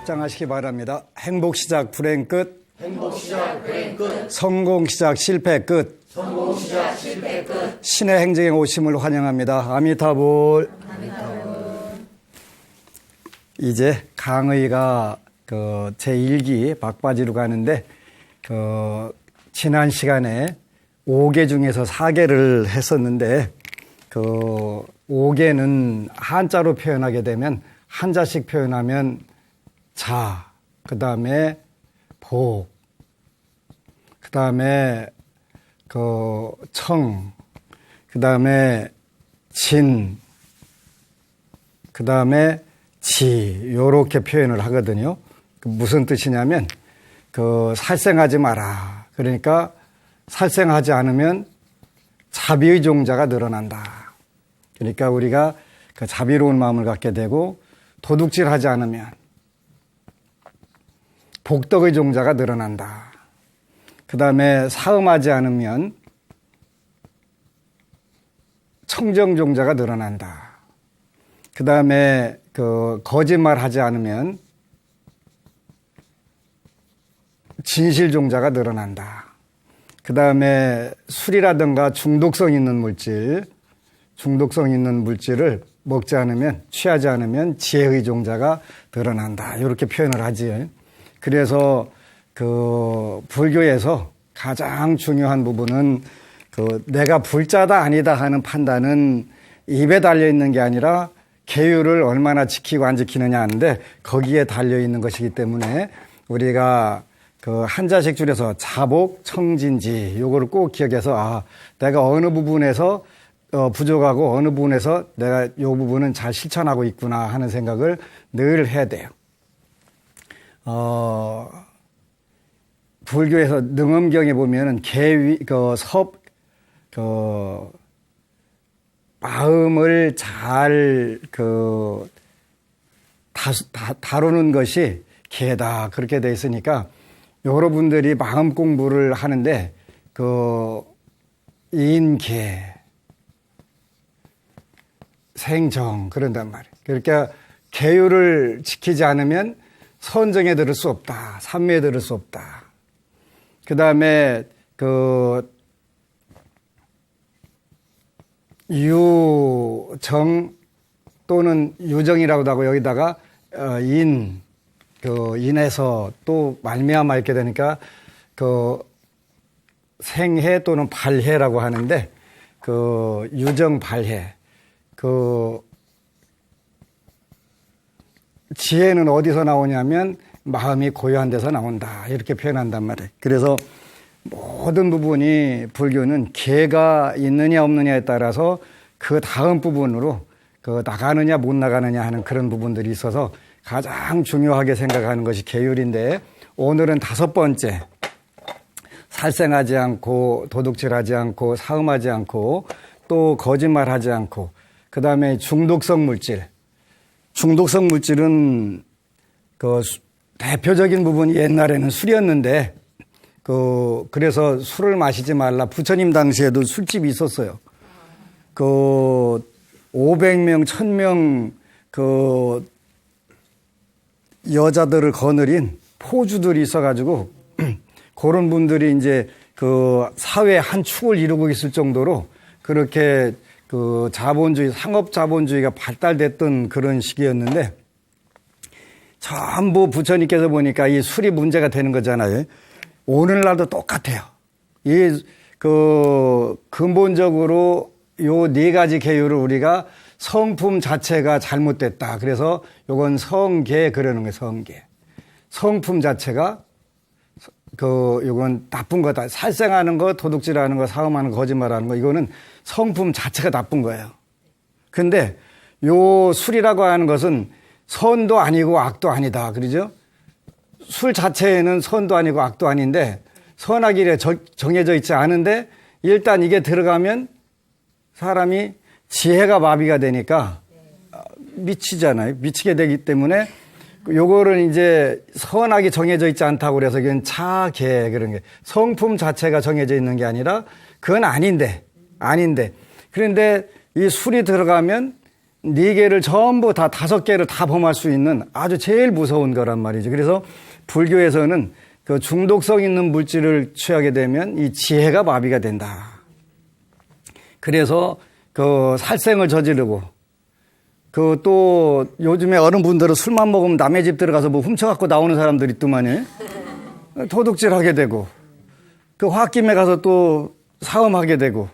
합장하시기 바랍니다. 행복 시작 불행 끝. 행복 시작 불행 끝. 성공 시작 실패 끝. 성공 시작 실패 끝. 신의 행정에 오심을 환영합니다. 아미타불. 이제 강의가 제1기 막바지로 가는데 지난 시간에 5개 중에서 4개를 했었는데 5개는 한자로 표현하게 되면 한자씩 표현하면 자, 그 다음에 복, 그 다음에 청, 그 다음에 진, 그 다음에 지, 요렇게 표현을 하거든요. 무슨 뜻이냐면 살생하지 마라. 그러니까 살생하지 않으면 자비의 종자가 늘어난다. 그러니까 우리가 자비로운 마음을 갖게 되고 도둑질하지 않으면 복덕의 종자가 늘어난다. 그 다음에 사음하지 않으면 청정 종자가 늘어난다. 그 다음에 거짓말하지 않으면 진실 종자가 늘어난다. 그 다음에 술이라든가 중독성 있는 물질을 먹지 않으면, 취하지 않으면 지혜의 종자가 늘어난다. 이렇게 표현을 하지. 그래서 불교에서 가장 중요한 부분은 내가 불자다 아니다 하는 판단은 입에 달려 있는 게 아니라 계율을 얼마나 지키고 안 지키느냐 하는데 거기에 달려 있는 것이기 때문에 우리가 한자식 줄여서 자복, 청진지 요거를 꼭 기억해서 내가 어느 부분에서 부족하고 어느 부분에서 내가 요 부분은 잘 실천하고 있구나 하는 생각을 늘 해야 돼요. 불교에서 능엄경에 보면은 마음을 잘 다루는 것이 계다 그렇게 돼 있으니까 여러분들이 마음 공부를 하는데 인계 생정 그런단 말이에요. 그러니까 계율을 지키지 않으면 선정에 들을 수 없다. 삼매에 들을 수 없다. 그 다음에 유정 또는 유정이라고도 하고 여기다가 인에서 또 말미암아 있게 되니까 생해 또는 발해라고 하는데 유정 발해 지혜는 어디서 나오냐면 마음이 고요한 데서 나온다 이렇게 표현한단 말이에요. 그래서 모든 부분이 불교는 계가 있느냐 없느냐에 따라서 그 다음 부분으로 나가느냐 못 나가느냐 하는 그런 부분들이 있어서 가장 중요하게 생각하는 것이 계율인데 오늘은 5번째 살생하지 않고 도둑질하지 않고 사음하지 않고 또 거짓말하지 않고 그 다음에 중독성 물질은 대표적인 부분이 옛날에는 술이었는데 그래서 술을 마시지 말라. 부처님 당시에도 술집이 있었어요. 500명, 1000명 여자들을 거느린 포주들이 있어가지고 그런 분들이 이제 사회 한 축을 이루고 있을 정도로 그렇게 자본주의, 상업 자본주의가 발달됐던 그런 시기였는데 전부 부처님께서 보니까 이 술이 문제가 되는 거잖아요. 오늘날도 똑같아요. 근본적으로 요 4가지 계율을 우리가 성품 자체가 잘못됐다. 그래서 요건 성계 그러는 거예요. 성계. 성품 자체가 요건 나쁜 거다. 살생하는 거, 도둑질하는 거, 사음하는 거, 거짓말하는 거 이거는 성품 자체가 나쁜 거예요. 근데 요 술이라고 하는 것은 선도 아니고 악도 아니다. 그러죠? 술 자체에는 선도 아니고 악도 아닌데 선악이래 정해져 있지 않은데 일단 이게 들어가면 사람이 지혜가 마비가 되니까 미치잖아요. 미치게 되기 때문에 요거를 이제 선악이 정해져 있지 않다고 그래서 이건 차계 그런 게 성품 자체가 정해져 있는 게 아니라 그건 아닌데 그런데 이 술이 들어가면 4개를 전부 다 5개를 다 범할 수 있는 아주 제일 무서운 거란 말이죠. 그래서 불교에서는 그 중독성 있는 물질을 취하게 되면 이 지혜가 마비가 된다. 그래서 그 살생을 저지르고 그 또 요즘에 어른분들은 술만 먹으면 남의 집 들어가서 뭐 훔쳐갖고 나오는 사람들이 있더만요. 도둑질하게 되고 그 홧김에 가서 또 사음하게 되고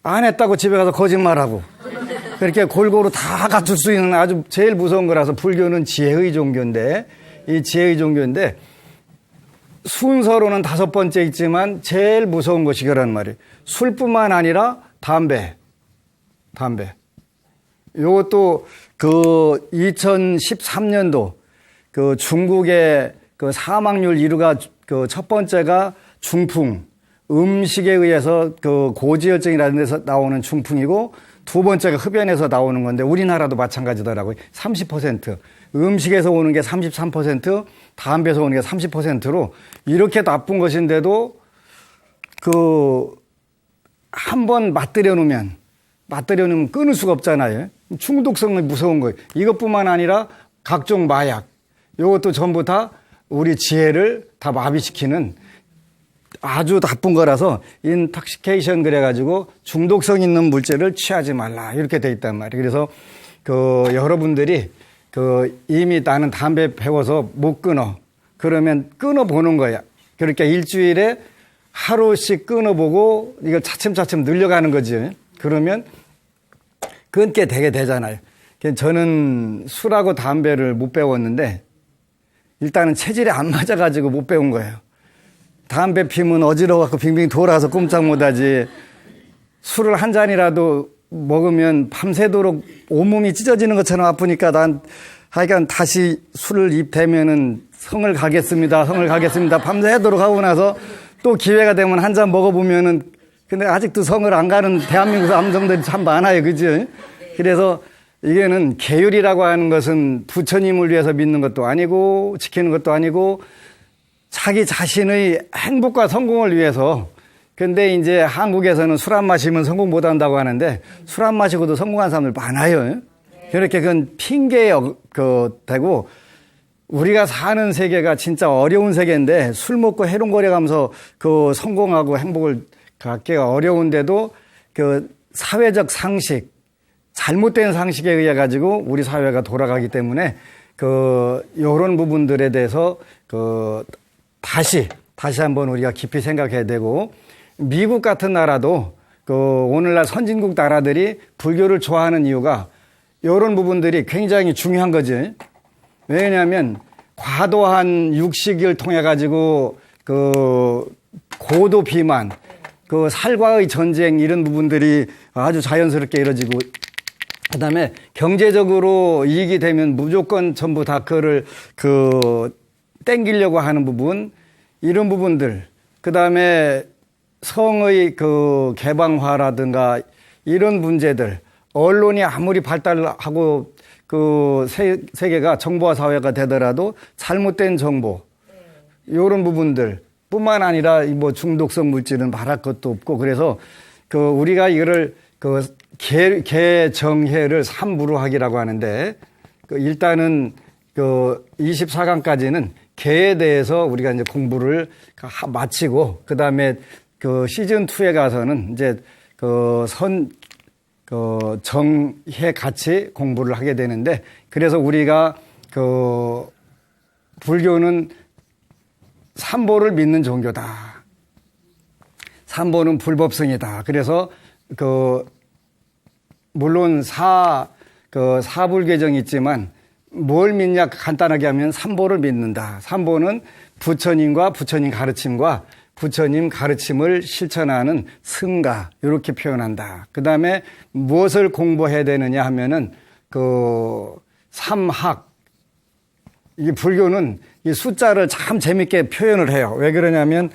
안 했다고 집에 가서 거짓말하고 그렇게 골고루 다 갖출 수 있는 아주 제일 무서운 거라서 불교는 지혜의 종교인데 이 지혜의 종교인데 순서로는 5번째 있지만 제일 무서운 것이 그란 말이에요. 술뿐만 아니라 담배. 요것도 그 2013년도 그 중국의 그 사망률 1위가 그 첫 번째가 중풍, 음식에 의해서 그 고지혈증이라는 데서 나오는 중풍이고 두 번째가 흡연에서 나오는 건데 우리나라도 마찬가지더라고요. 30%. 음식에서 오는 게 33%, 담배에서 오는 게 30%로 이렇게 나쁜 것인데도 그 한 번 맛들여 놓으면 끊을 수가 없잖아요. 중독성이 무서운 거예요. 이것뿐만 아니라 각종 마약, 이것도 전부 다 우리 지혜를 다 마비시키는 아주 나쁜 거라서 인탁시케이션 그래가지고 중독성 있는 물질을 취하지 말라 이렇게 돼 있단 말이에요. 그래서 그 여러분들이 그 이미 나는 담배 배워서 못 끊어 그러면 끊어보는 거야. 그러니까 일주일에 하루씩 끊어보고 이걸 차츰차츰 늘려가는 거지. 그러면 끊게 되게 되잖아요. 저는 술하고 담배를 못 배웠는데 일단은 체질이 안 맞아가지고 못 배운 거예요. 담배 피면 어지러워갖고 빙빙 돌아서 꼼짝 못하지. 술을 한 잔이라도 먹으면 밤새도록 온몸이 찢어지는 것처럼 아프니까 난 하여간 다시 술을 입대면은 성을 가겠습니다. 밤새도록 하고 나서 또 기회가 되면 한 잔 먹어보면은 근데 아직도 성을 안 가는 대한민국 남성들이 참 많아요. 그죠? 그래서 이게는 계율이라고 하는 것은 부처님을 위해서 믿는 것도 아니고 지키는 것도 아니고 자기 자신의 행복과 성공을 위해서. 근데 이제 한국에서는 술 안 마시면 성공 못 한다고 하는데 술 안 마시고도 성공한 사람들 많아요. 그렇게 그건 핑계에 되고 우리가 사는 세계가 진짜 어려운 세계인데 술 먹고 해롱거려 가면서 그 성공하고 행복을 갖기가 어려운데도 그 사회적 상식, 잘못된 상식에 의해 가지고 우리 사회가 돌아가기 때문에 그 요런 부분들에 대해서 그 다시 한번 우리가 깊이 생각해야 되고 미국 같은 나라도 그 오늘날 선진국 나라들이 불교를 좋아하는 이유가 요런 부분들이 굉장히 중요한 거지. 왜냐하면 과도한 육식을 통해 가지고 그 고도 비만, 그 살과의 전쟁 이런 부분들이 아주 자연스럽게 이루어지고 그다음에 경제적으로 이익이 되면 무조건 전부 다 그거를 땡기려고 하는 부분 이런 부분들 그다음에 성의 그 개방화라든가 이런 문제들 언론이 아무리 발달하고 그 세계가 정보화 사회가 되더라도 잘못된 정보 이런 부분들 뿐만 아니라 뭐 중독성 물질은 말할 것도 없고 그래서 그 우리가 이거를 그 개정해를 삼무루학이라고 하는데 그 일단은 그 24강까지는 개에 대해서 우리가 이제 공부를 마치고 그다음에 그 시즌 2에 가서는 이제 정해 같이 공부를 하게 되는데 그래서 우리가 그 불교는 삼보를 믿는 종교다. 삼보는 불법성이다. 그래서 물론 사불개정이 있지만 뭘 믿냐 간단하게 하면 삼보를 믿는다. 삼보는 부처님과 부처님 가르침과 부처님 가르침을 실천하는 승가 이렇게 표현한다. 그 다음에 무엇을 공부해야 되느냐 하면은 삼학. 이 불교는 이 숫자를 참 재밌게 표현을 해요. 왜 그러냐면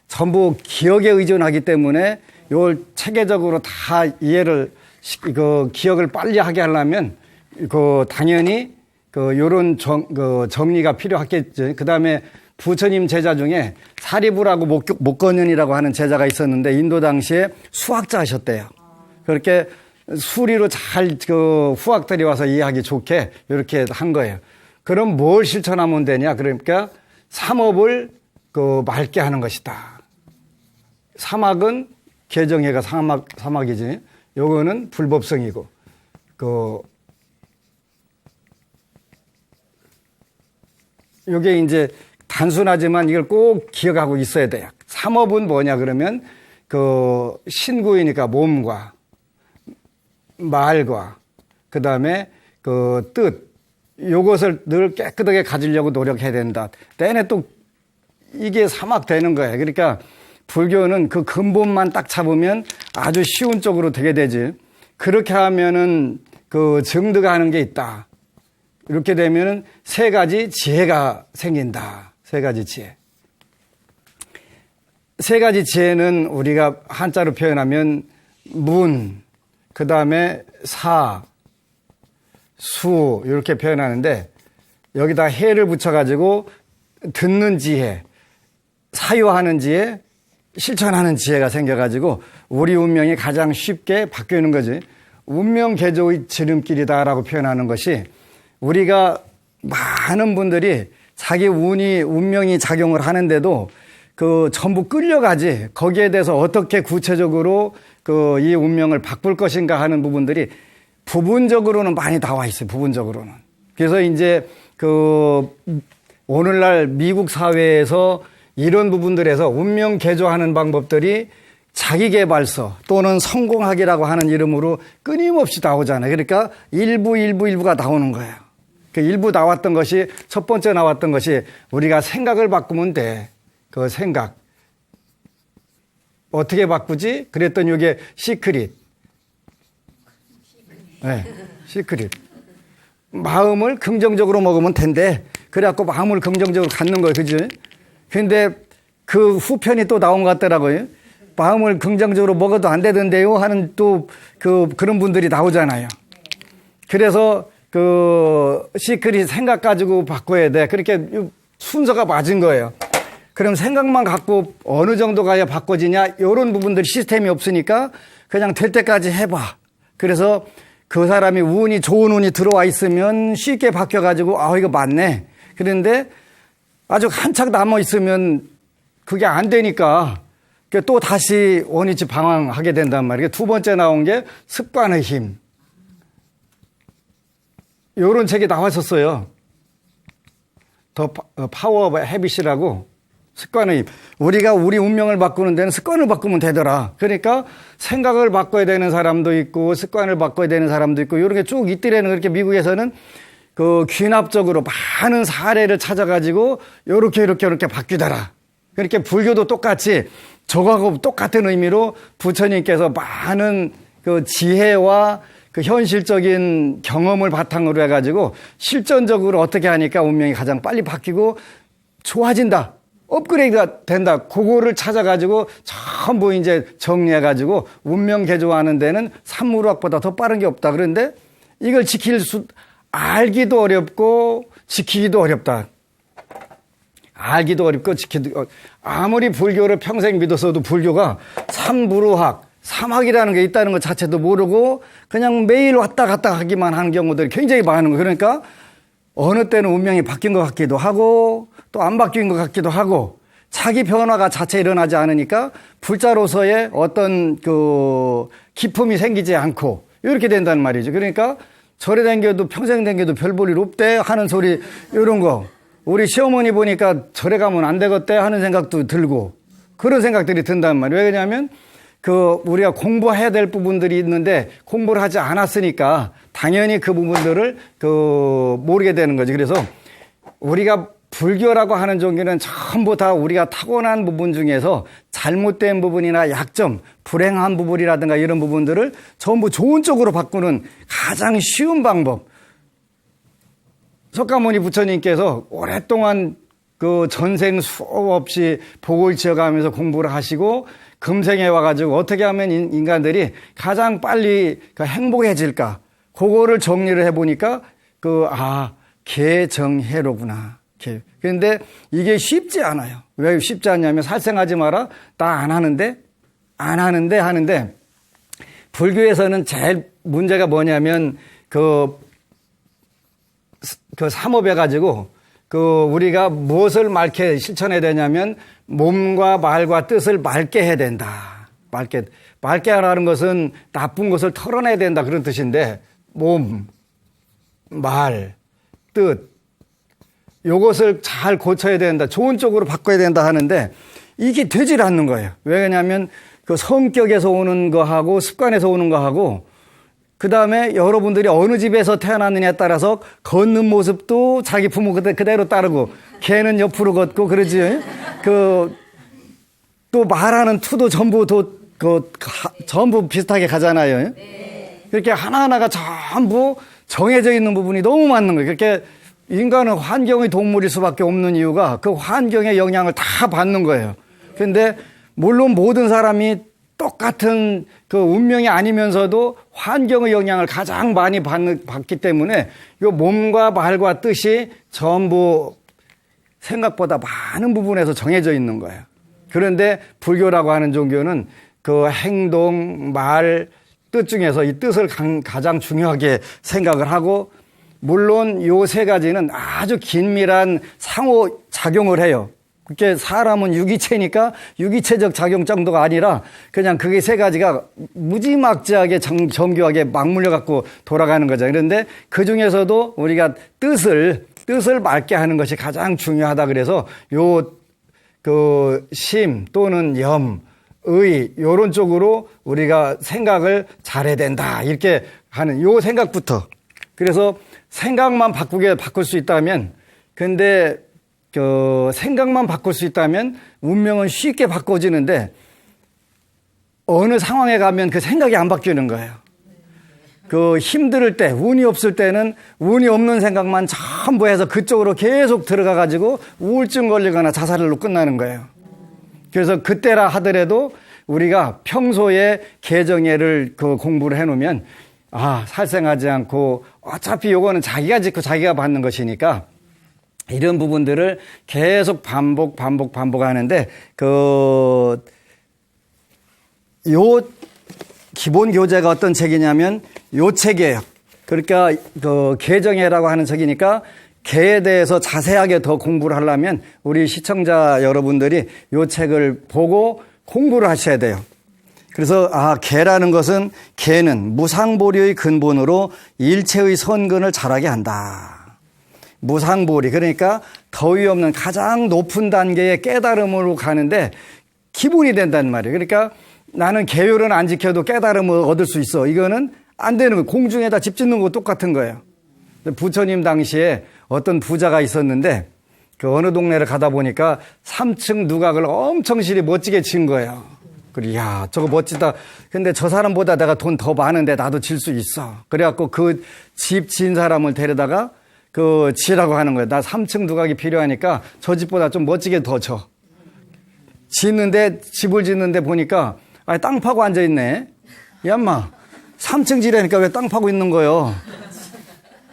전부 기억에 의존하기 때문에 이걸 체계적으로 다 이해를 기억을 빨리 하게 하려면 당연히 요런 정리가 필요하겠죠. 그다음에 부처님 제자 중에 사리부라고 목건현이라고 하는 제자가 있었는데 인도 당시에 수학자 하셨대요. 그렇게 수리로 잘 후학들이 와서 이해하기 좋게 이렇게 한 거예요. 그럼 뭘 실천하면 되냐? 그러니까 삼업을 맑게 하는 것이다. 사막은 개정해가 사막이지. 요거는 불법성이고, 요게 이제 단순하지만 이걸 꼭 기억하고 있어야 돼요. 삼업은 뭐냐 그러면 신구이니까 몸과 말과 그다음에 뜻, 요것을 늘 깨끗하게 가지려고 노력해야 된다. 내내 또 이게 사막되는 거예요. 그러니까 불교는 그 근본만 딱 잡으면 아주 쉬운 쪽으로 되게 되지. 그렇게 하면은 정드가 하는 게 있다. 이렇게 되면은 세 가지 지혜가 생긴다. 세 가지 지혜. 세 가지 지혜는 우리가 한자로 표현하면 문, 그 다음에 사, 수 이렇게 표현하는데 여기다 해를 붙여가지고 듣는 지혜, 사유하는 지혜, 실천하는 지혜가 생겨가지고 우리 운명이 가장 쉽게 바뀌는 거지. 운명 개조의 지름길이다라고 표현하는 것이 우리가 많은 분들이 자기 운명이 작용을 하는데도 전부 끌려가지 거기에 대해서 어떻게 구체적으로 이 운명을 바꿀 것인가 하는 부분들이 부분적으로는 많이 나와 있어요. 부분적으로는. 그래서 이제 오늘날 미국 사회에서 이런 부분들에서 운명 개조하는 방법들이 자기개발서 또는 성공학이라고 하는 이름으로 끊임없이 나오잖아요. 그러니까 일부가 나오는 거예요. 일부 나왔던 것이 첫 번째 나왔던 것이 우리가 생각을 바꾸면 돼. 그 생각. 어떻게 바꾸지? 그랬더니 이게 시크릿. 네, 시크릿. 마음을 긍정적으로 먹으면 된대. 그래갖고 마음을 긍정적으로 갖는 거예요. 그지? 근데 그 후편이 또 나온 것 같더라고요. 마음을 긍정적으로 먹어도 안 되던데요 하는 또 그런 분들이 나오잖아요. 그래서 시크릿 생각 가지고 바꿔야 돼. 그렇게 순서가 맞은 거예요. 그럼 생각만 갖고 어느 정도 가야 바꿔지냐? 이런 부분들 시스템이 없으니까 그냥 될 때까지 해봐. 그래서 그 사람이 좋은 운이 들어와 있으면 쉽게 바뀌어가지고 이거 맞네. 그런데 아주 한참 남아 있으면 그게 안 되니까 또 다시 원위치 방황하게 된단 말이에요. 두 번째 나온 게 습관의 힘. 이런 책이 나왔었어요. 더 파워 오브 헤빗이라고. 습관의 힘. 우리가 우리 운명을 바꾸는 데는 습관을 바꾸면 되더라. 그러니까 생각을 바꿔야 되는 사람도 있고 습관을 바꿔야 되는 사람도 있고 이런 게 쭉 있더라는. 그렇게 미국에서는 귀납적으로 많은 사례를 찾아가지고 이렇게 바뀌더라. 그렇게 불교도 똑같이 저거하고 똑같은 의미로 부처님께서 많은 지혜와 현실적인 경험을 바탕으로 해가지고 실전적으로 어떻게 하니까 운명이 가장 빨리 바뀌고 좋아진다. 업그레이드가 된다. 그거를 찾아가지고 전부 이제 정리해가지고 운명 개조하는 데는 산무학보다 더 빠른 게 없다. 그런데 이걸 알기도 어렵고 지키기도 어렵다. 알기도 어렵고 지키기도 아무리 불교를 평생 믿었어도 불교가 삼부루학, 사막이라는 게 있다는 것 자체도 모르고 그냥 매일 왔다 갔다 하기만 하는 경우들이 굉장히 많은 거예요. 그러니까 어느 때는 운명이 바뀐 것 같기도 하고 또 안 바뀐 것 같기도 하고 자기 변화가 자체 일어나지 않으니까 불자로서의 어떤 기품이 생기지 않고 이렇게 된다는 말이죠. 그러니까 절에 댕겨도 평생 댕겨도 별 볼 일 없대 하는 소리 이런 거. 우리 시어머니 보니까 절에 가면 안 되겠대 하는 생각도 들고 그런 생각들이 든단 말이에요. 왜냐하면 우리가 공부해야 될 부분들이 있는데 공부를 하지 않았으니까 당연히 그 부분들을 모르게 되는 거지. 그래서 우리가 불교라고 하는 종교는 전부 다 우리가 타고난 부분 중에서 잘못된 부분이나 약점, 불행한 부분이라든가 이런 부분들을 전부 좋은 쪽으로 바꾸는 가장 쉬운 방법. 석가모니 부처님께서 오랫동안 전생 수업 없이 복을 지어가면서 공부를 하시고 금생에 와가지고 어떻게 하면 인간들이 가장 빨리 행복해질까? 그거를 정리를 해보니까 개정해로구나. 그런데 이게 쉽지 않아요. 왜 쉽지 않냐면 살생하지 마라. 나 안 하는데 하는데 불교에서는 제일 문제가 뭐냐면 그 삼업해 가지고 우리가 무엇을 맑게 실천해야 되냐면 몸과 말과 뜻을 맑게 해야 된다. 맑게 하라는 것은 나쁜 것을 털어내야 된다 그런 뜻인데 몸, 말, 뜻 요것을 잘 고쳐야 된다. 좋은 쪽으로 바꿔야 된다 하는데 이게 되질 않는 거예요. 왜냐하면 그 성격에서 오는 거하고 습관에서 오는 거하고 그 다음에 여러분들이 어느 집에서 태어났느냐에 따라서 걷는 모습도 자기 부모 그대로 따르고 개는 옆으로 걷고 그러지. 또 말하는 투도 전부 전부 비슷하게 가잖아요. 그렇게 하나하나가 전부 정해져 있는 부분이 너무 많은 거예요. 그렇게 인간은 환경의 동물일 수밖에 없는 이유가 그 환경의 영향을 다 받는 거예요. 그런데 물론 모든 사람이 똑같은 그 운명이 아니면서도 환경의 영향을 가장 많이 받기 때문에 이 몸과 말과 뜻이 전부 생각보다 많은 부분에서 정해져 있는 거예요. 그런데 불교라고 하는 종교는 그 행동, 말, 뜻 중에서 이 뜻을 가장 중요하게 생각을 하고 물론 요 세 가지는 아주 긴밀한 상호작용을 해요. 그게 사람은 유기체니까 유기체적 작용 정도가 아니라 그냥 그게 세 가지가 무지막지하게 정교하게 맞물려 갖고 돌아가는 거죠. 그런데 그 중에서도 우리가 뜻을 맑게 하는 것이 가장 중요하다 그래서 심 또는 염, 의 요런 쪽으로 우리가 생각을 잘해야 된다. 이렇게 하는 요 생각부터. 그래서 생각만 바꿀 수 있다면 근데 생각만 바꿀 수 있다면 운명은 쉽게 바꿔지는데 어느 상황에 가면 그 생각이 안 바뀌는 거예요. 힘들 때, 운이 없을 때는 운이 없는 생각만 전부 해서 그쪽으로 계속 들어가 가지고 우울증 걸리거나 자살로 끝나는 거예요. 그래서 그때라 하더라도 우리가 평소에 개정예를 공부를 해놓으면 살생하지 않고 어차피 요거는 자기가 짓고 자기가 받는 것이니까 이런 부분들을 계속 반복하는데 요 기본 교재가 어떤 책이냐면 요 책이에요. 그러니까 개정예라고 하는 책이니까 개에 대해서 자세하게 더 공부를 하려면 우리 시청자 여러분들이 요 책을 보고 공부를 하셔야 돼요. 그래서 개라는 것은 개는 무상보리의 근본으로 일체의 선근을 자라게 한다. 무상보리 그러니까 더위 없는 가장 높은 단계의 깨달음으로 가는데 기본이 된단 말이에요. 그러니까 나는 계율은 안 지켜도 깨달음을 얻을 수 있어. 이거는 안 되는 거예요. 공중에다 집 짓는 거 똑같은 거예요. 부처님 당시에 어떤 부자가 있었는데 어느 동네를 가다 보니까 3층 누각을 엄청 실이 멋지게 진 거예요. 그래, 야, 저거 멋지다. 근데 저 사람보다 내가 돈 더 많은데 나도 질 수 있어. 그래갖고 그 집 지은 사람을 데려다가 지라고 하는 거예요. 나 3층 누각이 필요하니까 저 집보다 좀 멋지게 더 져. 집을 짓는데 보니까 땅 파고 앉아있네. 야, 인마 3층 지라니까 왜 땅 파고 있는 거예요?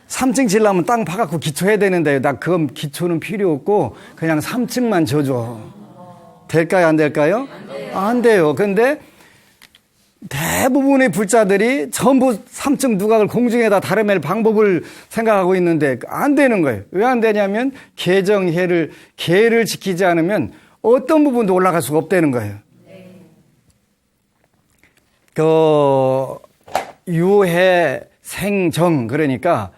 3층 지려면 땅 파갖고 기초해야 되는데 나 그건 기초는 필요 없고 그냥 3층만 져줘. 될까요? 안 될까요? 안 돼요. 근데 대부분의 불자들이 전부 3층 누각을 공중에다 다름낼 방법을 생각하고 있는데 안 되는 거예요. 왜 안 되냐면 개를 지키지 않으면 어떤 부분도 올라갈 수가 없다는 거예요. 유해 생정 그러니까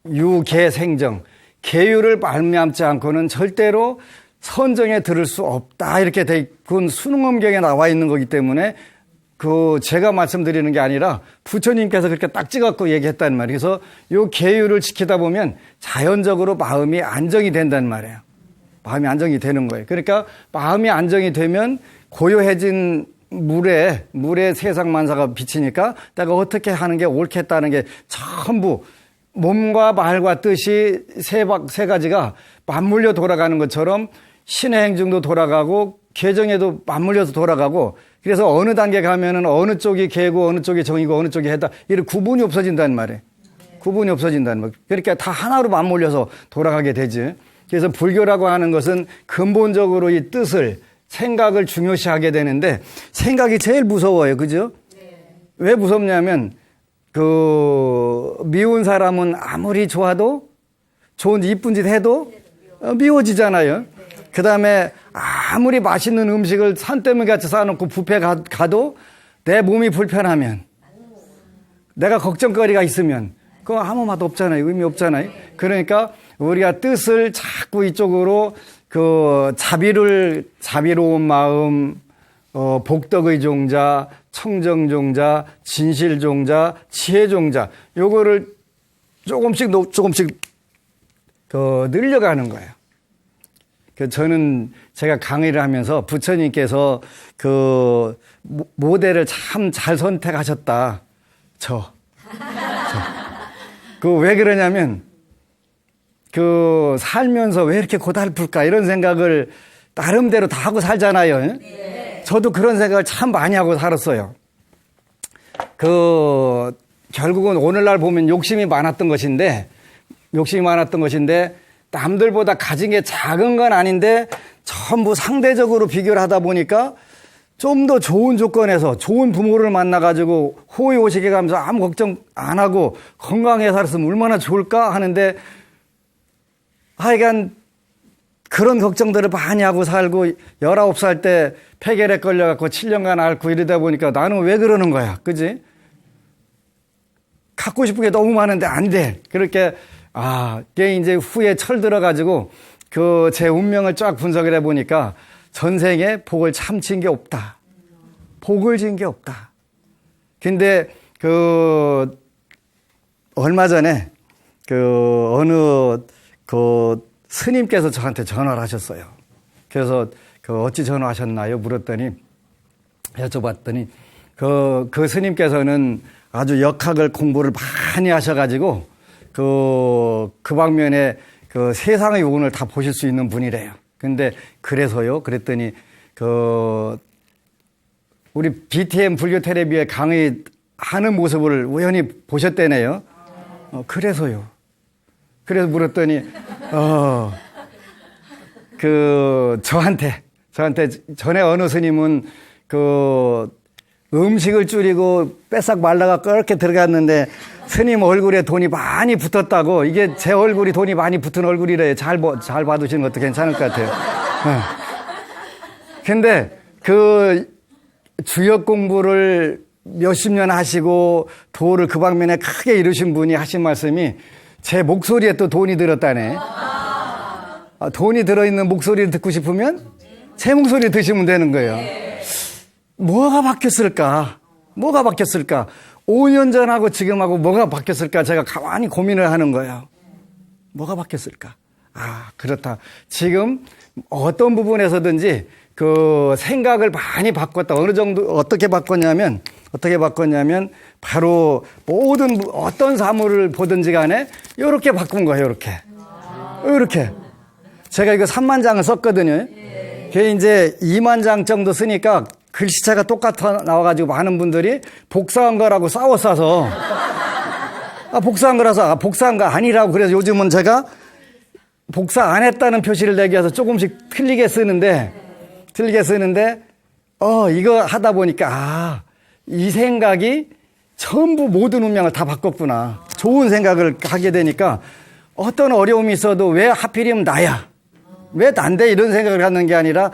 유계생정 계율을 말미암지 않고는 절대로 선정에 들을 수 없다 이렇게 그건 수능엄경에 나와 있는 거기 때문에 제가 말씀드리는 게 아니라 부처님께서 그렇게 딱 찍었고 얘기했단 말이에요. 그래서 요 계율을 지키다 보면 자연적으로 마음이 안정이 된단 말이에요. 마음이 안정이 되는 거예요. 그러니까 마음이 안정이 되면 고요해진 물에 세상 만사가 비치니까 내가 어떻게 하는 게 옳겠다는 게 전부 몸과 말과 뜻이 세 가지가 맞물려 돌아가는 것처럼 신의 행중도 돌아가고 개정에도 맞물려서 돌아가고 그래서 어느 단계 가면은 어느 쪽이 개고 어느 쪽이 정이고 어느 쪽이 해다 이런 구분이 없어진단 말이에요. 구분이 없어진다는 말. 그러니까 다 하나로 맞물려서 돌아가게 되지. 그래서 불교라고 하는 것은 근본적으로 이 뜻을 생각을 중요시하게 되는데 생각이 제일 무서워요. 그죠? 왜 무섭냐면 미운 사람은 아무리 좋아도 좋은 이쁜 짓 해도 미워지잖아요. 그 다음에 아무리 맛있는 음식을 산더미 같이 쌓아놓고 뷔페 가도 내 몸이 불편하면, 내가 걱정거리가 있으면 그거 아무 맛 없잖아요. 의미 없잖아요. 그러니까 우리가 뜻을 자꾸 이쪽으로 자비로운 마음, 복덕의 종자, 청정 종자, 진실 종자, 지혜 종자, 요거를 조금씩 늘려가는 거예요. 저는 제가 강의를 하면서 부처님께서 모델을 참 잘 선택하셨다. 왜 그러냐면, 살면서 왜 이렇게 고달플까? 이런 생각을 나름대로 다 하고 살잖아요. 네. 저도 그런 생각을 참 많이 하고 살았어요. 결국은 오늘날 보면 욕심이 많았던 것인데, 남들보다 가진 게 작은 건 아닌데, 전부 상대적으로 비교를 하다 보니까, 좀 더 좋은 조건에서 좋은 부모를 만나가지고 호의호식해 가면서 아무 걱정 안 하고 건강하게 살았으면 얼마나 좋을까 하는데, 하여간 그런 걱정들을 많이 하고 살고 19살 때 폐결에 걸려갖고 7년간 앓고 이러다 보니까 나는 왜 그러는 거야. 그지? 갖고 싶은 게 너무 많은데 안 돼. 그렇게, 그게 이제 후에 철들어가지고 제 운명을 쫙 분석을 해보니까 전생에 복을 참 진 게 없다. 복을 진 게 없다. 근데 얼마 전에 어느 스님께서 저한테 전화를 하셨어요. 그래서 어찌 전화하셨나요? 물었더니, 여쭤봤더니, 그 스님께서는 아주 역학을 공부를 많이 하셔가지고, 그 방면에 세상의 운을 다 보실 수 있는 분이래요. 근데 그래서요? 그랬더니, 우리 BTM 불교 텔레비에 강의하는 모습을 우연히 보셨대네요. 그래서요. 그래서 물었더니, 저한테 전에 어느 스님은 음식을 줄이고 뺏싹 말라가 그렇게 들어갔는데 스님 얼굴에 돈이 많이 붙었다고. 이게 제 얼굴이 돈이 많이 붙은 얼굴이래요. 잘 봐두시는 것도 괜찮을 것 같아요. 근데 주역 공부를 몇십 년 하시고 도를 그 방면에 크게 이루신 분이 하신 말씀이 제 목소리에 또 돈이 들었다네. 돈이 들어있는 목소리를 듣고 싶으면 제 목소리 드시면 되는 거예요. 뭐가 바뀌었을까? 5년 전하고 지금하고 뭐가 바뀌었을까? 제가 가만히 고민을 하는 거예요. 뭐가 바뀌었을까? 그렇다. 지금 어떤 부분에서든지 생각을 많이 바꿨다. 어느 정도, 어떻게 바꿨냐면, 바로 모든 어떤 사물을 보든지 간에 이렇게 바꾼 거예요. 이렇게. 제가 이거 3만 장을 썼거든요. 그게 이제 2만 장 정도 쓰니까 글씨체가 똑같아 나와가지고 많은 분들이 복사한 거라고 싸워싸서 복사한 거라서 복사한 거 아니라고. 그래서 요즘은 제가 복사 안 했다는 표시를 내기 위해서 조금씩 틀리게 쓰는데 이거 하다 보니까 이 생각이 전부 모든 운명을 다 바꿨구나. 좋은 생각을 하게 되니까 어떤 어려움이 있어도 왜 하필이면 나야? 왜 난데? 이런 생각을 갖는 게 아니라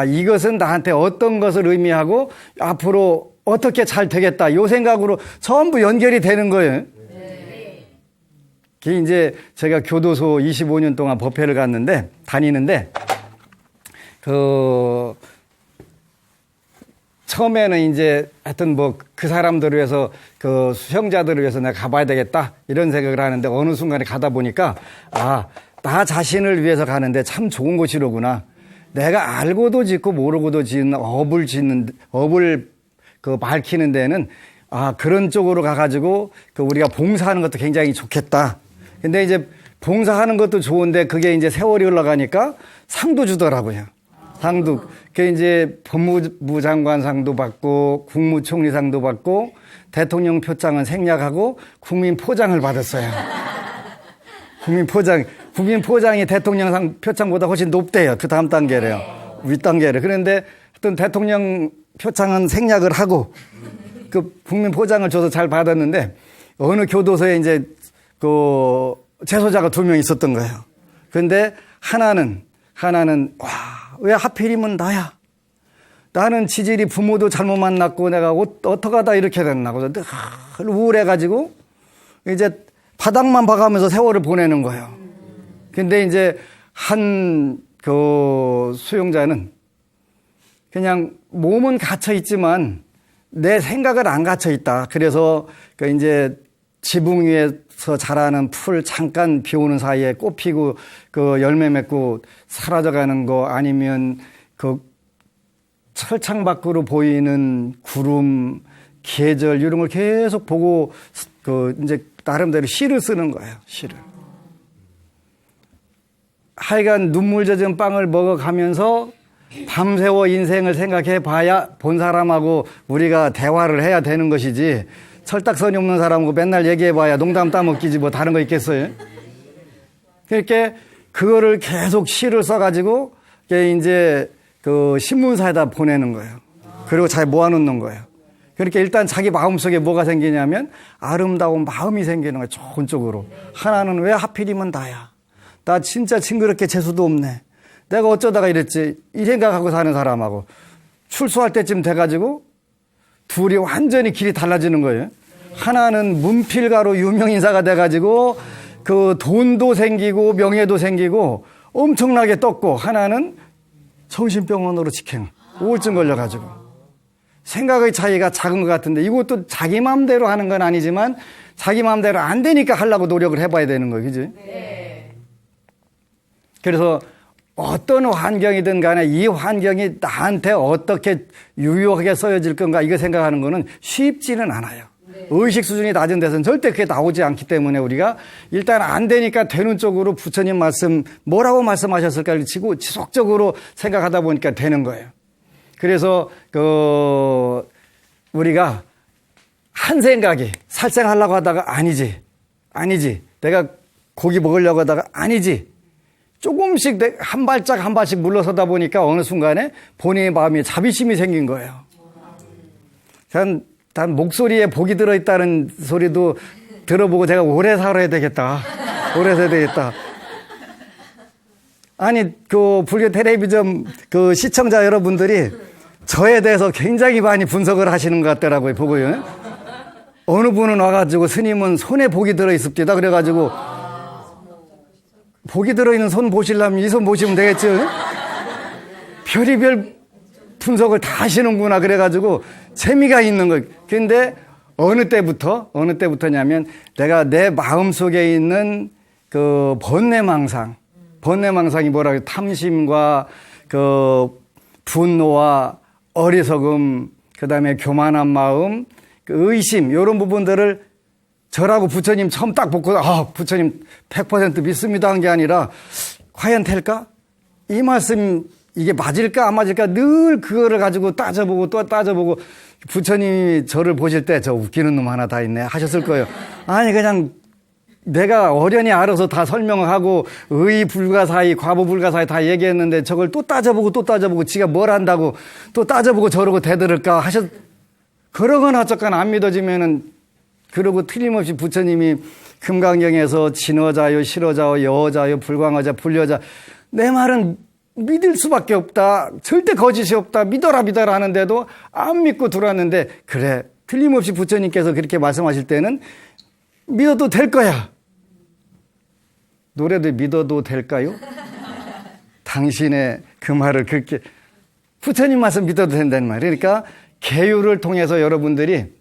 이것은 나한테 어떤 것을 의미하고 앞으로 어떻게 잘 되겠다. 이 생각으로 전부 연결이 되는 거예요. 그게 이제 제가 교도소 25년 동안 법회를 다니는데 처음에는 이제 하여튼 그 사람들을 위해서 수형자들을 위해서 내가 가봐야 되겠다 이런 생각을 하는데 어느 순간에 가다 보니까 나 자신을 위해서 가는데 참 좋은 곳이로구나. 내가 알고도 짓고 모르고도 짓는 업을 밝히는 데는 그런 쪽으로 가가지고 우리가 봉사하는 것도 굉장히 좋겠다. 근데 이제 봉사하는 것도 좋은데 그게 이제 세월이 흘러가니까 상도 주더라고요. 상도. 그게 이제 법무부 장관 상도 받고 국무총리상도 받고 대통령 표창은 생략하고 국민 포장을 받았어요. 국민 포장이 대통령상 표창보다 훨씬 높대요. 그 다음 단계래요. 윗단계래. 그런데 어떤 대통령 표창은 생략을 하고 국민 포장을 줘서 잘 받았는데 어느 교도소에 이제 그 재소자가 2명 있었던 거예요. 근데 하나는 와, 왜 하필이면 나야? 나는 지질이 부모도 잘못 만났고 내가 어떡하다 이렇게 됐나. 그래서 늘 우울해가지고 이제 바닥만 봐가면서 세월을 보내는 거예요. 근데 이제 한 그 수용자는 그냥 몸은 갇혀 있지만 내 생각은 안 갇혀 있다. 그래서 그 이제 지붕 위에서 자라는 풀 잠깐 비 오는 사이에 꽃 피고 그 열매 맺고 사라져가는 거 아니면 그 철창 밖으로 보이는 구름, 계절 이런 걸 계속 보고 그 이제 나름대로 시를 쓰는 거예요. 시를. 하여간 눈물 젖은 빵을 먹어가면서 밤새워 인생을 생각해 봐야 본 사람하고 우리가 대화를 해야 되는 것이지 철딱선이 없는 사람하고 맨날 얘기해 봐야 농담 따먹기지 뭐 다른 거 있겠어요? 그러니까 그거를 계속 시를 써가지고 이제 그 신문사에다 보내는 거예요. 그리고 잘 모아놓는 거예요. 그러니까 일단 자기 마음속에 뭐가 생기냐면 아름다운 마음이 생기는 거예요. 좋은 쪽으로. 하나는 왜 하필이면 나야? 나 진짜 징그럽게 재수도 없네. 내가 어쩌다가 이랬지. 이 생각하고 사는 사람하고 출소할 때쯤 돼가지고 둘이 완전히 길이 달라지는 거예요. 하나는 문필가로 유명인사가 돼가지고 그 돈도 생기고 명예도 생기고 엄청나게 떴고 하나는 정신병원으로 직행, 우울증 걸려가지고 생각의 차이가 작은 것 같은데 이것도 자기 마음대로 하는 건 아니지만 자기 마음대로 안 되니까 하려고 노력을 해봐야 되는 거예요. 그지? 네. 그래서 어떤 환경이든 간에 이 환경이 나한테 어떻게 유효하게 써여질 건가 이거 생각하는 거는 쉽지는 않아요. 네. 의식 수준이 낮은 데서는 절대 그게 나오지 않기 때문에 우리가 일단 안 되니까 되는 쪽으로 부처님 말씀 뭐라고 말씀하셨을까를 치고 지속적으로 생각하다 보니까 되는 거예요. 그래서 우리가 한 생각이 살생하려고 하다가 아니지 내가 고기 먹으려고 하다가 아니지 조금씩 한 발짝 한 발씩 물러서다 보니까 어느 순간에 본인의 마음에 자비심이 생긴 거예요. 단 목소리에 복이 들어있다는 소리도 들어보고 제가 오래 살아야 되겠다. 아니 그 불교 텔레비전 그 시청자 여러분들이 저에 대해서 굉장히 많이 분석을 하시는 것 같더라고요. 보고요. 어느 분은 와가지고 스님은 손에 복이 들어있습니다. 그래가지고 복이 들어있는 손 보시려면 이 손 보시면 되겠죠. 별의별 분석을 다 하시는구나. 그래가지고 재미가 있는 거예요. 근데 어느 때부터냐면 내가 내 마음속에 있는 그 번뇌망상이 뭐라고 탐심과 그 분노와 어리석음, 그 다음에 교만한 마음, 그 의심 이런 부분들을 저라고 부처님 처음 딱 보고 부처님 100% 믿습니다 한 게 아니라 과연 될까? 이 말씀 이게 맞을까 안 맞을까 늘 그거를 가지고 따져보고 또 따져보고 부처님이 저를 보실 때 저 웃기는 놈 하나 다 있네 하셨을 거예요. 아니 그냥 내가 어련히 알아서 다 설명을 하고 의불가사의 과보불가사의 다 얘기했는데 저걸 또 따져보고 지가 뭘 한다고 또 따져보고 저러고 대들을까 그러거나 어쩌거나 안 믿어지면은 그러고 틀림없이 부처님이 금강경에서 진어자요 실어자요 여어자요 불광어자 불려자 내 말은 믿을 수밖에 없다 절대 거짓이 없다 믿어라 하는데도 안 믿고 들어왔는데 그래 틀림없이 부처님께서 그렇게 말씀하실 때는 믿어도 될 거야. 노래도 믿어도 될까요? 당신의 그 말을 그렇게 부처님 말씀 믿어도 된다는 말이에요. 그러니까 계율을 통해서 여러분들이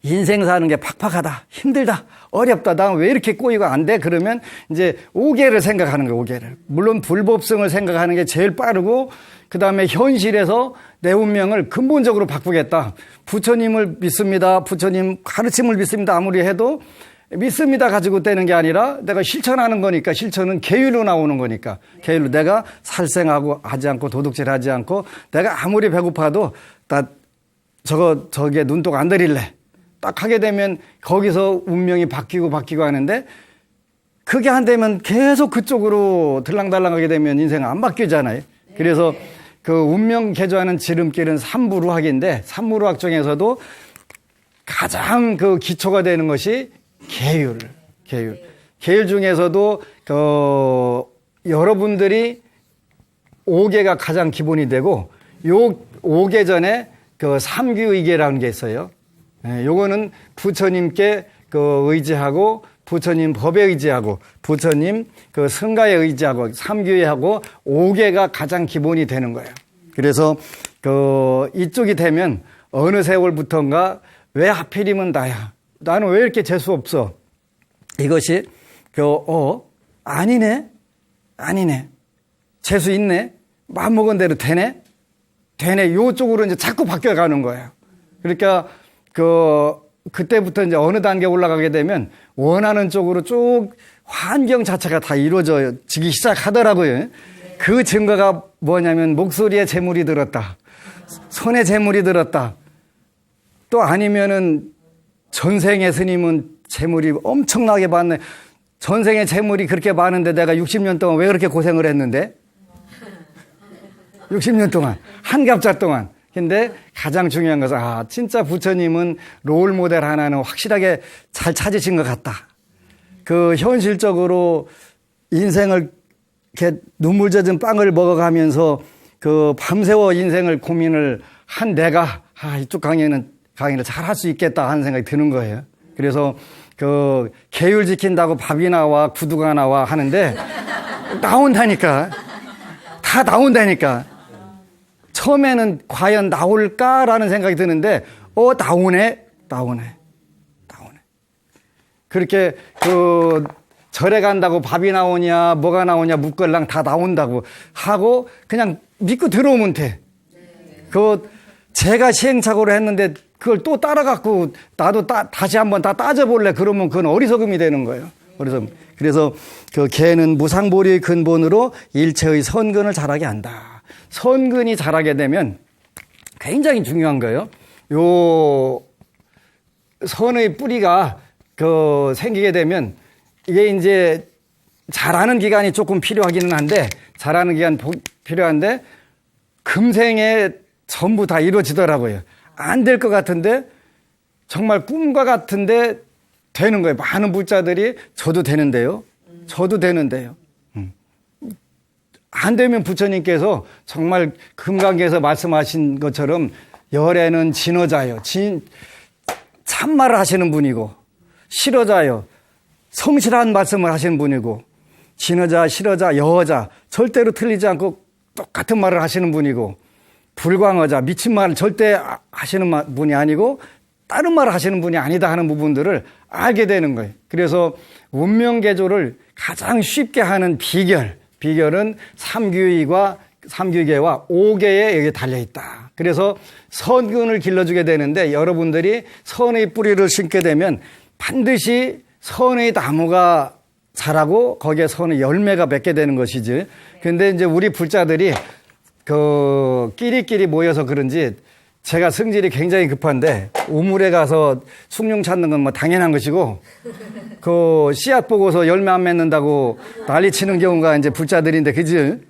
인생 사는 게 팍팍하다, 힘들다, 어렵다, 나 왜 이렇게 꼬이고 안 돼? 그러면 이제 5개를 생각하는 거예요, 5개를. 물론 불법성을 생각하는 게 제일 빠르고, 그 다음에 현실에서 내 운명을 근본적으로 바꾸겠다. 부처님을 믿습니다. 부처님 가르침을 믿습니다. 아무리 해도 믿습니다 가지고 되는 게 아니라 내가 실천하는 거니까 실천은 계율로 나오는 거니까 계율로 내가 살생하고 하지 않고 도둑질 하지 않고 내가 아무리 배고파도 저게 눈독 안 들일래. 딱 하게 되면 거기서 운명이 바뀌고 하는데 그게 안 되면 계속 그쪽으로 들랑달랑하게 되면 인생은 안 바뀌잖아요. 그래서 그 운명 개조하는 지름길은 삼부루학인데 삼부루학 중에서도 가장 그 기초가 되는 것이 계율. 계율 중에서도 여러분들이 5계가 가장 기본이 되고 요 5계 전에 그 삼규의계라는 게 있어요. 요거는 부처님께 의지하고 부처님 법에 의지하고 부처님 성가에 의지하고 삼규의하고 5계가 가장 기본이 되는 거예요. 그래서 이쪽이 되면 어느 세월부터인가 왜 하필이면 나야? 나는 왜 이렇게 재수 없어? 이것이 아니네. 재수 있네. 마음먹은 대로 되네. 요쪽으로 이제 자꾸 바뀌어가는 거예요. 그러니까 그때부터 이제 어느 단계 올라가게 되면 원하는 쪽으로 쭉 환경 자체가 다 이루어지기 시작하더라고요. 그 증거가 뭐냐면 목소리에 재물이 들었다. 손에 재물이 들었다. 또 아니면은 전생의 스님은 재물이 엄청나게 많네. 전생의 재물이 그렇게 많은데 내가 60년 동안 왜 그렇게 고생을 했는데? 60년 동안, 한갑자 동안. 근데 가장 중요한 것은 진짜 부처님은 롤 모델 하나는 확실하게 잘 찾으신 것 같다. 현실적으로 인생을 이렇게 눈물 젖은 빵을 먹어가면서 밤새워 인생을 고민을 한 내가 이쪽 강의를 잘 할 수 있겠다 하는 생각이 드는 거예요. 그래서 계율 지킨다고 밥이 나와 구두가 나와 하는데 나온다니까. 다 나온다니까. 처음에는 과연 나올까라는 생각이 드는데 나오네. 그렇게 절에 간다고 밥이 나오냐 뭐가 나오냐 묵걸랑 다 나온다고 하고 그냥 믿고 들어오면 돼. 제가 시행착오를 했는데 그걸 또 따라갖고 나도 다시 한번 다 따져볼래 그러면 그건 어리석음이 되는 거예요. 그래서 개는 무상보리의 근본으로 일체의 선근을 잘하게 한다. 선근이 잘하게 되면 굉장히 중요한 거예요. 요 선의 뿌리가 생기게 되면 이게 이제 자라는 기간이 조금 필요하기는 한데 자라는 기간 필요한데 금생에 전부 다 이루어지더라고요. 안 될 것 같은데 정말 꿈과 같은데 되는 거예요. 많은 불자들이 저도 되는데요. 안 되면 부처님께서 정말 금강계에서 말씀하신 것처럼 열애는 진어자요. 참말을 하시는 분이고 실어자요. 성실한 말씀을 하시는 분이고 진어자, 실어자, 여어자 절대로 틀리지 않고 똑같은 말을 하시는 분이고 불광어자, 미친 말을 절대 하시는 분이 아니고 다른 말을 하시는 분이 아니다 하는 부분들을 알게 되는 거예요. 그래서 운명개조를 가장 쉽게 하는 비결은 삼규의와 5계에 여기 달려있다. 그래서 선근을 길러주게 되는데 여러분들이 선의 뿌리를 심게 되면 반드시 선의 나무가 자라고 거기에 선의 열매가 맺게 되는 것이지. 근데 이제 우리 불자들이 끼리끼리 모여서 그런지 제가 성질이 굉장히 급한데 우물에 가서 숭늉 찾는 건 뭐 당연한 것이고 씨앗 보고서 열매 안 맺는다고 난리 치는 경우가 이제 불자들인데 그지?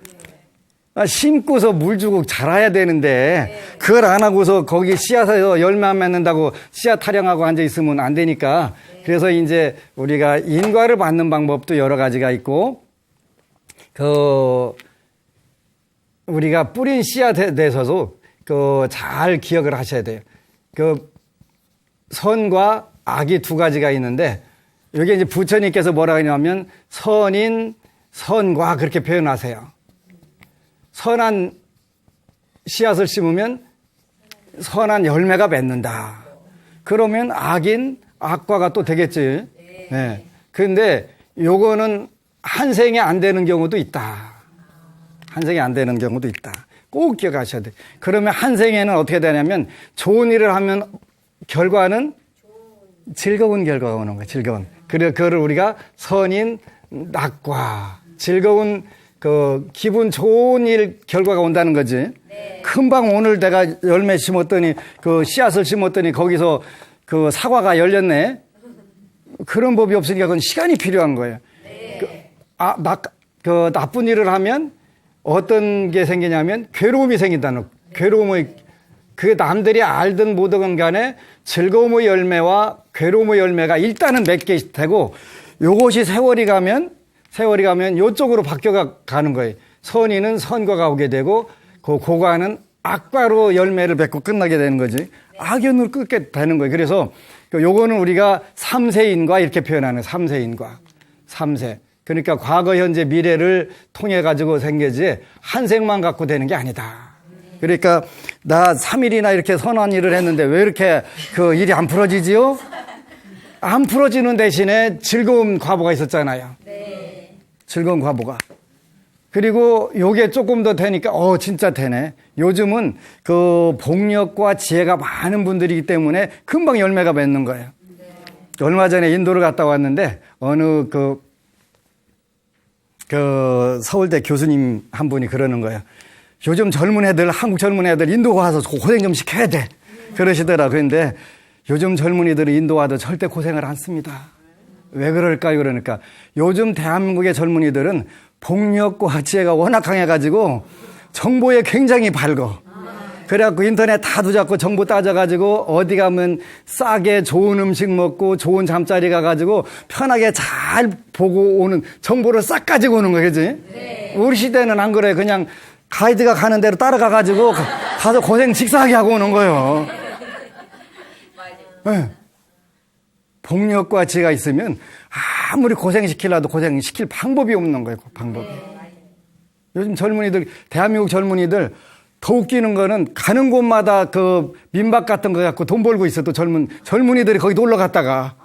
심고서 물 주고 자라야 되는데 그걸 안 하고서 거기 씨앗에서 열매 안 맺는다고 씨앗 타령하고 앉아 있으면 안 되니까 그래서 이제 우리가 인과를 받는 방법도 여러 가지가 있고 우리가 뿌린 씨앗에 대해서도 잘 기억을 하셔야 돼요. 선과 악이 두 가지가 있는데 여기 이제 부처님께서 뭐라고 하냐면 선인, 선과 그렇게 표현하세요. 선한 씨앗을 심으면 선한 열매가 맺는다. 그러면 악인, 악과가 또 되겠지. 네. 그런데 요거는 한 생에 안 되는 경우도 있다. 한 생에 안 되는 경우도 있다. 꼭 기억하셔야 돼요. 그러면 한 생에는 어떻게 되냐면 좋은 일을 하면 결과는 즐거운 결과가 오는 거예요. 즐거운. 그거를 우리가 선인 낙과 즐거운 기분 좋은 일 결과가 온다는 거지. 네. 금방 오늘 내가 열매 심었더니 씨앗을 심었더니 거기서 사과가 열렸네. 그런 법이 없으니까 그건 시간이 필요한 거예요. 네. 나쁜 일을 하면 어떤 게 생기냐면 괴로움이 생긴다는 괴로움의 그 남들이 알든 모든 간에 즐거움의 열매와 괴로움의 열매가 일단은 맺게 되고 요것이 세월이 가면 요쪽으로 바뀌어 가는 거예요. 선인은 선과가 오게 되고 그 고관은 악과로 열매를 맺고 끝나게 되는 거지. 악연으로 끊게 되는 거예요. 그래서 요거는 우리가 삼세인과 이렇게 표현하는 삼세인과. 삼세. 그러니까 과거, 현재, 미래를 통해 가지고 생기지 한 생만 갖고 되는 게 아니다. 그러니까 나 3일이나 이렇게 선한 일을 했는데 왜 이렇게 그 일이 안 풀어지지요? 안 풀어지는 대신에 즐거운 과보가 있었잖아요. 네. 즐거운 과보가. 그리고 요게 조금 더 되니까 진짜 되네. 요즘은 그 복력과 지혜가 많은 분들이기 때문에 금방 열매가 맺는 거예요. 네. 얼마 전에 인도를 갔다 왔는데 어느 그 서울대 교수님 한 분이 그러는 거예요. 요즘 젊은 애들, 한국 젊은 애들 인도 와서 고생 좀 시켜야 돼. 그러시더라. 그런데 요즘 젊은이들은 인도 와도 절대 고생을 안 씁니다. 왜 그럴까요? 그러니까 요즘 대한민국의 젊은이들은 복력과 지혜가 워낙 강해가지고 정보에 굉장히 밝어. 그래갖고 인터넷 다 두잡고 정보 따져가지고 어디 가면 싸게 좋은 음식 먹고 좋은 잠자리 가가지고 편하게 잘 보고 오는 정보를 싹 가지고 오는 거야, 그지? 네. 우리 시대는 안 그래. 그냥 가이드가 가는 대로 따라가가지고 가서 고생 직사하게 하고 오는 거예요. 네. 복력과 지혜가 있으면 아무리 고생시키려도 고생시킬 방법이 없는 거예요. 방법이. 요즘 젊은이들, 대한민국 젊은이들 더 웃기는 거는 가는 곳마다 그 민박 같은 거 갖고 돈 벌고 있어. 또 젊은이들이 거기 놀러 갔다가.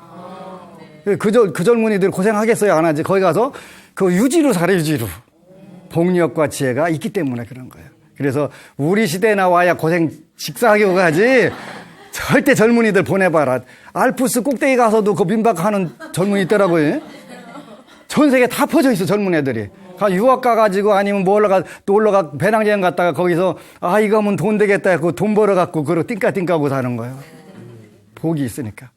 그 젊은이들 고생하겠어요? 안 하지? 거기 가서 그 유지로 살아요, 유지로. 복력과 지혜가 있기 때문에 그런 거예요. 그래서 우리 시대에 나와야 고생 직사하게 가지. 절대 젊은이들 보내봐라. 알프스 꼭대기 가서도 그 민박하는 젊은이 있더라고요. 전 세계 다 퍼져 있어, 젊은 애들이. 유학 가가지고 아니면 놀러 가 배낭여행 갔다가 거기서 이거 하면 돈 되겠다 해서 돈 벌어갖고 그러고 띵까띵까하고 사는 거예요. 복이 있으니까.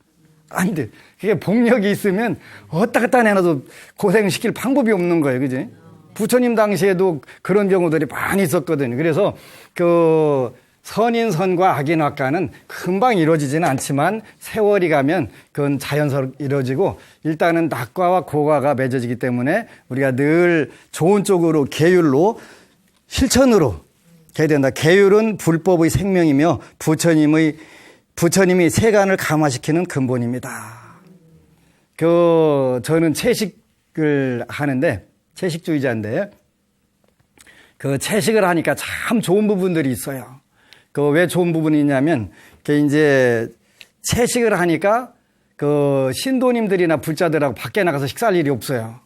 안 돼. 그게 복력이 있으면 어따 갔다 내놔도 고생시킬 방법이 없는 거예요. 그지? 부처님 당시에도 그런 경우들이 많이 있었거든요. 그래서 선인선과 악인악과는 금방 이루어지지는 않지만 세월이 가면 그건 자연스럽게 이루어지고 일단은 낙과와 고과가 맺어지기 때문에 우리가 늘 좋은 쪽으로 계율로 실천으로 해야 된다. 계율은 불법의 생명이며 부처님이 세간을 감화시키는 근본입니다. 저는 채식을 하는데 채식주의자인데 그 채식을 하니까 참 좋은 부분들이 있어요. 왜 좋은 부분이 있냐면, 이제, 채식을 하니까, 신도님들이나 불자들하고 밖에 나가서 식사할 일이 없어요.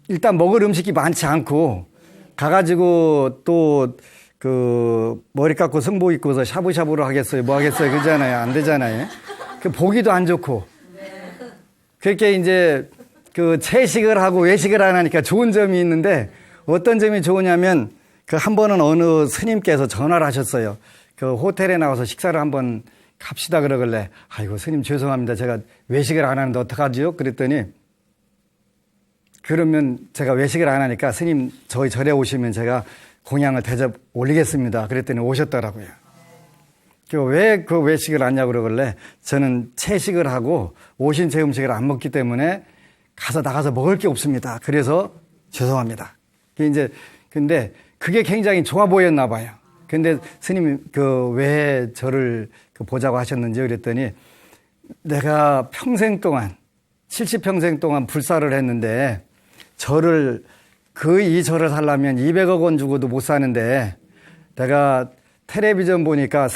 일단 먹을 음식이 많지 않고, 가가지고 또, 머리 깎고 승복 입고서 샤브샤브로 하겠어요? 뭐 하겠어요? 그러잖아요. 안 되잖아요. 보기도 안 좋고. 그렇게 이제, 채식을 하고 외식을 안 하니까 좋은 점이 있는데, 어떤 점이 좋으냐면, 한 번은 어느 스님께서 전화를 하셨어요. 호텔에 나와서 식사를 한번 갑시다 그러길래, 아이고, 스님 죄송합니다. 제가 외식을 안 하는데 어떡하지요? 그랬더니, 그러면 제가 외식을 안 하니까 스님 저희 절에 오시면 제가 공양을 대접 올리겠습니다. 그랬더니 오셨더라고요. 왜 그 외식을 안 하냐고 그러길래 저는 채식을 하고 오신채 음식을 안 먹기 때문에 나가서 먹을 게 없습니다. 그래서 죄송합니다. 근데 그게 굉장히 좋아 보였나 봐요. 근데 스님이 왜 저를 보자고 하셨는지 그랬더니 내가 평생 동안 70평생 동안 불사를 했는데 이 절을 살려면 200억 원 주고도 못 사는데 내가 텔레비전 보니까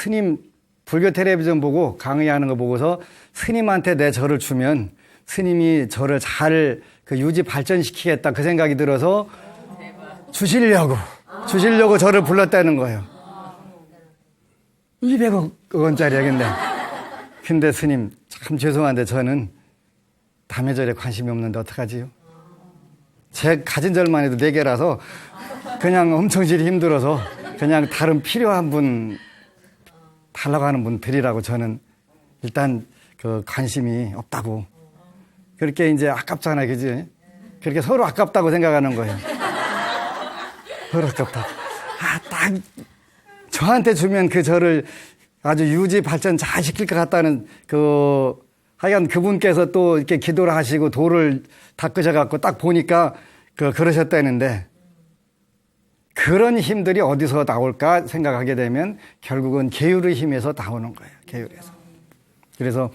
불교 텔레비전 보고 강의하는 거 보고서 스님한테 내 절을 주면 스님이 저를 잘 유지 발전시키겠다 그 생각이 들어서 주시려고 저를 불렀다는 거예요. 200억 원짜리야, 근데 스님, 참 죄송한데 저는 남의 절에 관심이 없는데 어떡하지요? 제 가진 절만 해도 4개라서 그냥 엄청 질이 힘들어서 그냥 다른 필요한 분, 달라고 하는 분 드리라고 저는 일단 관심이 없다고. 그렇게 이제 아깝잖아요, 그지? 그렇게 서로 아깝다고 생각하는 거예요. 서로 아깝다. 딱 저한테 주면 그 저를 아주 유지 발전 잘 시킬 것 같다는 하여간 그분께서 또 이렇게 기도를 하시고 돌을 닦으셔갖고 딱 보니까 그러셨다는데 그런 힘들이 어디서 나올까 생각하게 되면 결국은 계율의 힘에서 나오는 거예요. 계율에서. 그래서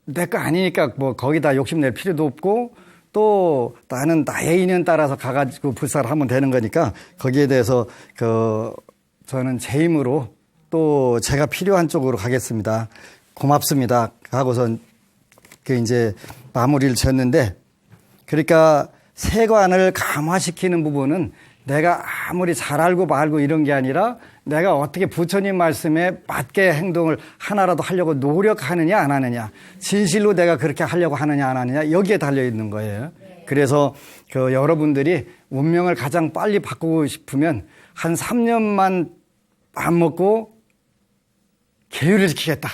내 거 아니니까 뭐 거기다 욕심낼 필요도 없고 또 나는 나의 인연 따라서 가가지고 불사를 하면 되는 거니까 거기에 대해서 저는 제 힘으로 또 제가 필요한 쪽으로 가겠습니다. 고맙습니다. 하고선 이제 마무리를 지었는데 그러니까 세관을 감화시키는 부분은 내가 아무리 잘 알고 말고 이런 게 아니라 내가 어떻게 부처님 말씀에 맞게 행동을 하나라도 하려고 노력하느냐 안 하느냐 진실로 내가 그렇게 하려고 하느냐 안 하느냐 여기에 달려 있는 거예요. 그래서 여러분들이 운명을 가장 빨리 바꾸고 싶으면 한 3년만 안 먹고 계율을 지키겠다.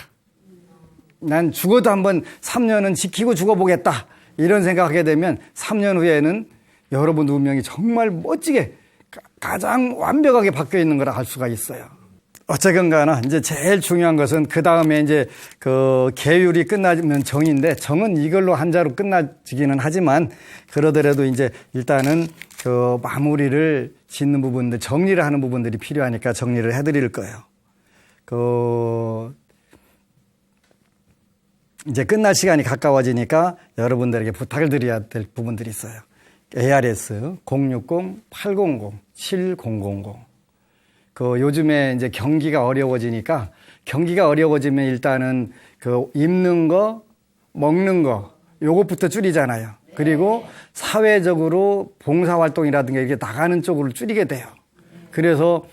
난 죽어도 한번 3년은 지키고 죽어보겠다. 이런 생각하게 되면 3년 후에는 여러분 운명이 정말 멋지게 가장 완벽하게 바뀌어 있는 걸 알 수가 있어요. 어쨌건 간에 이제 제일 중요한 것은 그 다음에 이제 계율이 끝나면 정인데 정은 이걸로 한자로 끝나지기는 하지만 그러더라도 이제 일단은 마무리를 짓는 부분들 정리를 하는 부분들이 필요하니까 정리를 해드릴 거예요. 이제 끝날 시간이 가까워지니까 여러분들에게 부탁을 드려야 될 부분들이 있어요. ARS 060-800-7000. 요즘에 이제 경기가 어려워지니까 경기가 어려워지면 일단은 입는 거, 먹는 거, 요것부터 줄이잖아요. 그리고 사회적으로 봉사활동이라든가 이렇게 나가는 쪽으로 줄이게 돼요. 그래서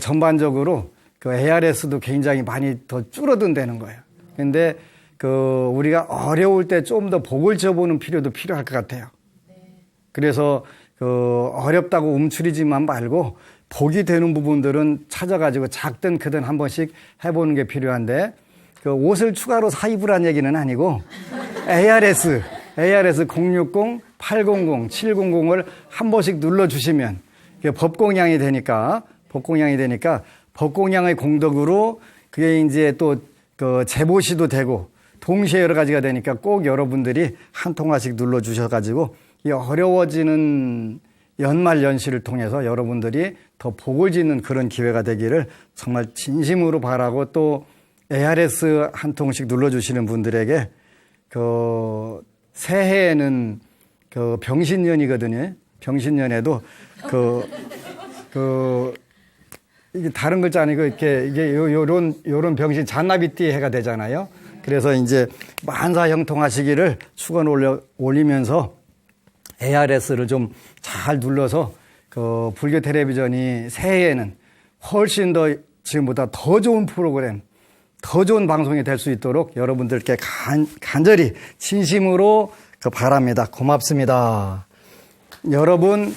전반적으로 ARS도 굉장히 많이 더 줄어든다는 거예요. 근데 우리가 어려울 때 좀 더 복을 줘보는 필요도 필요할 것 같아요. 그래서 어렵다고 움츠리지만 말고 복이 되는 부분들은 찾아가지고 작든 크든 한 번씩 해보는 게 필요한데 옷을 추가로 사 입으란 얘기는 아니고 ARS 060-800-7000을 한 번씩 눌러주시면 법공양이 되니까 법공양의 공덕으로 그게 이제 또 재보시도 되고 동시에 여러 가지가 되니까 꼭 여러분들이 한 통화씩 눌러주셔가지고 이 어려워지는 연말 연시를 통해서 여러분들이 더 복을 짓는 그런 기회가 되기를 정말 진심으로 바라고 또 ARS 한 통씩 눌러주시는 분들에게 새해에는 병신년이거든요. 병신년에도 이게 다른 글자 아니고 이게 요런 병신 잔나비띠 해가 되잖아요. 그래서 이제 만사 형통하시기를 축원 올리면서 ARS를 좀 잘 눌러서 불교 텔레비전이 새해에는 훨씬 더 지금보다 더 좋은 프로그램, 더 좋은 방송이 될 수 있도록 여러분들께 간절히 진심으로 바랍니다. 고맙습니다. 여러분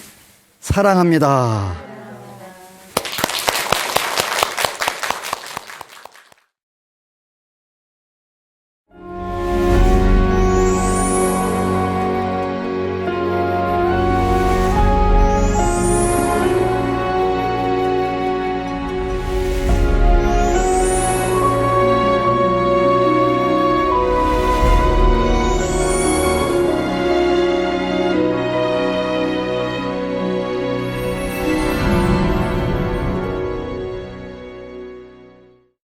사랑합니다.